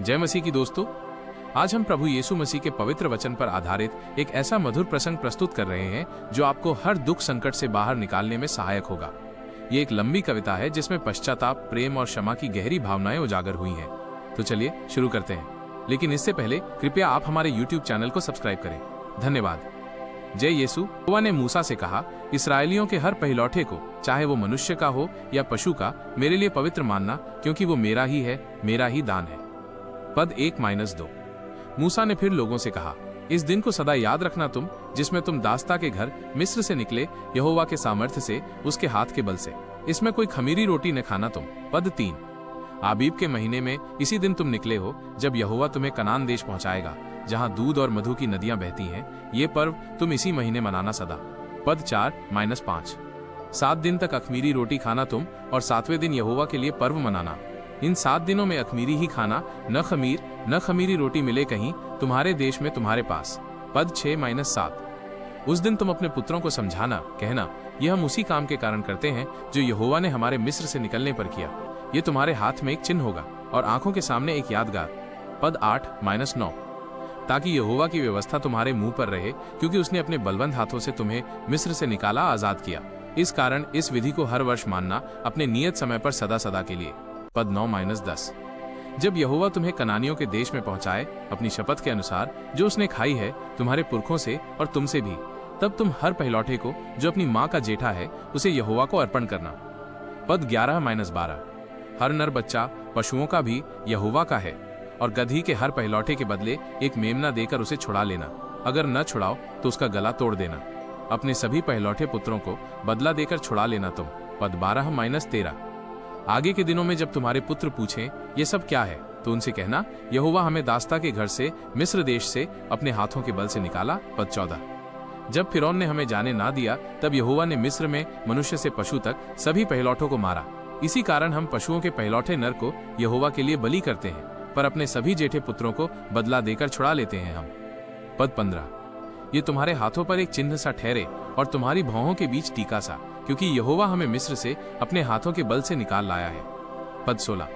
जय मसीह की दोस्तों, आज हम प्रभु यीशु मसीह के पवित्र वचन पर आधारित एक ऐसा मधुर प्रसंग प्रस्तुत कर रहे हैं जो आपको हर दुख संकट से बाहर निकालने में सहायक होगा। ये एक लंबी कविता है जिसमें पश्चाताप, प्रेम और क्षमा की गहरी भावनाएं उजागर हुई हैं। तो चलिए शुरू करते हैं, लेकिन इससे पहले कृपया आप हमारे YouTube चैनल को सब्सक्राइब करें। धन्यवाद। जय यीशु। यहोवा ने मूसा से कहा, इसराइलियों के हर पहिलौठे को, चाहे वो मनुष्य का हो या पशु का, मेरे लिए पवित्र मानना, क्योंकि वो मेरा ही है, मेरा ही दान है। पद 1-2। मूसा ने फिर लोगों से कहा, इस दिन को सदा याद रखना तुम, जिसमें तुम दासता के घर मिस्र से निकले, यहोवा के सामर्थ्य से, उसके हाथ के बल से। इसमें कोई खमीरी रोटी न खाना तुम। पद 3। आबीब के महीने में इसी दिन तुम निकले हो, जब यहोवा तुम्हें कनान देश पहुंचाएगा, जहां दूध और मधु की नदियां बहती हैं। ये पर्व तुम इसी महीने मनाना सदा। पद 4-5। 7 दिन तक अखमीरी रोटी खाना तुम, और 7वें दिन यहोवा के लिए पर्व मनाना। इन 7 दिनों में अखमीरी ही खाना, न खमीरी रोटी मिले कहीं तुम्हारे देश में तुम्हारे पास। पद 6-7। उस दिन तुम अपने पुत्रों को समझाना, कहना, यह हम उसी काम के कारण करते हैं जो यहोवा ने हमारे मिस्र से निकलने पर किया। ये तुम्हारे हाथ में एक चिन्ह होगा और आंखों के सामने एक यादगार। पद 8-9। ताकि यहोवा की व्यवस्था तुम्हारे मुंह पर रहे, क्योंकि उसने अपने बलवंत हाथों से तुम्हें मिस्र से निकाला, आजाद किया। इस कारण इस विधि को हर वर्ष मानना, अपने नियत समय पर सदा सदा के लिए। पद 9-10। जब यहोवा तुम्हें कनानियों के देश में पहुंचाए, अपनी शपथ के अनुसार जो उसने खाई है तुम्हारे पुरखों से और तुमसे भी, तब तुम हर पहिलौठे को जो अपनी माँ का जेठा है, उसे यहोवा को अर्पण करना। पद 11-12। हर नर बच्चा पशुओं का भी यहोवा का है, और गदही के हर पहिलौठे के बदले एक मेमना देकर उसे छुड़ा लेना। अगर न छुड़ाओ तो उसका गला तोड़ देना। अपने सभी पहिलौठे पुत्रों को बदला देकर छुड़ा लेना तुम। पद 12-13। आगे के दिनों में जब तुम्हारे पुत्र पूछें, ये सब क्या है, तो उनसे कहना, यहोवा हमें दासता के घर से, मिस्र देश से, अपने हाथों के बल से निकाला। पद 14। जब फिरौन ने हमें जाने ना दिया, तब यहोवा ने मिस्र में मनुष्य से पशु तक सभी पहिलौठों को मारा। इसी कारण हम पशुओं के पहिलौठे नर को यहोवा के लिए बलि करते हैं, पर अपने सभी जेठे पुत्रों को बदला देकर छुड़ा लेते हैं हम। पद 15। ये तुम्हारे हाथों पर एक चिन्ह सा ठहरे, और तुम्हारी भौहों के बीच टीका सा, क्योंकि यहोवा हमें मिस्र से अपने हाथों के बल से निकाल लाया है। पद 16।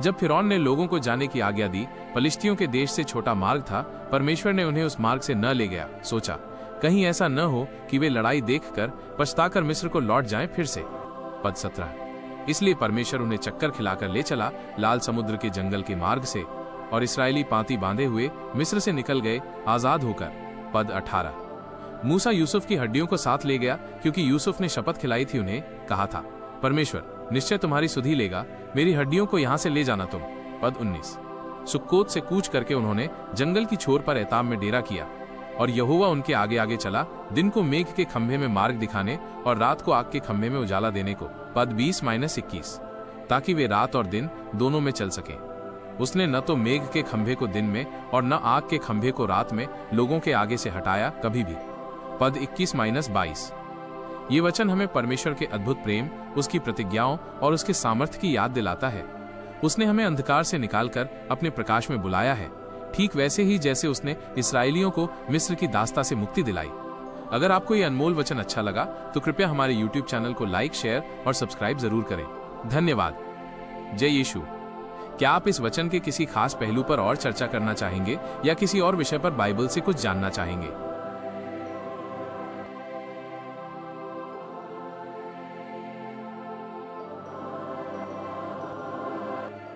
जब फिरौन ने लोगों को जाने की आज्ञा दी, पलिश्तियों के देश से छोटा मार्ग था, परमेश्वर ने उन्हें उस मार्ग से न ले गया। सोचा, कहीं ऐसा न हो कि वे लड़ाई देखकर पछताकर मिस्र को लौट जाएं फिर से। पद 17। इसलिए परमेश्वर उन्हें चक्कर खिलाकर ले चला लाल समुद्र के जंगल के मार्ग से, और इसराइली पांति बांधे हुए मिस्र से निकल गए, आजाद होकर। पद 18। मूसा यूसुफ की हड्डियों को साथ ले गया, क्योंकि यूसुफ ने शपथ खिलाई थी उन्हें, कहा था, परमेश्वर निश्चय तुम्हारी सुधि लेगा, मेरी हड्डियों को यहां से ले जाना तुम। पद 19। सुक्कोत से कूच करके उन्होंने जंगल की छोर पर एताम में डेरा किया, और यहोवा उनके आगे आगे चला, दिन को मेघ के खंभे में मार्ग दिखाने और रात को आग के खंभे में उजाला देने को। पद 20-21। ताकि वे रात और दिन दोनों में चल सके। उसने न तो मेघ के खंभे को दिन में और न आग के खंभे को रात में लोगों के आगे से हटाया कभी भी। पद 21-22। ये वचन हमें परमेश्वर के अद्भुत प्रेम, उसकी प्रतिज्ञाओं और उसके सामर्थ्य की याद दिलाता है। उसने हमें अंधकार से निकालकर अपने प्रकाश में बुलाया है, ठीक वैसे ही जैसे उसने इसराइलियों को मिस्र की दासता से मुक्ति दिलाई। अगर आपको ये अनमोल वचन अच्छा लगा तो कृपया हमारे YouTube चैनल को लाइक, शेयर और सब्सक्राइब जरूर करें। धन्यवाद। जय यीशु। क्या आप इस वचन के किसी खास पहलू पर और चर्चा करना चाहेंगे, या किसी और विषय पर बाइबल से कुछ जानना चाहेंगे?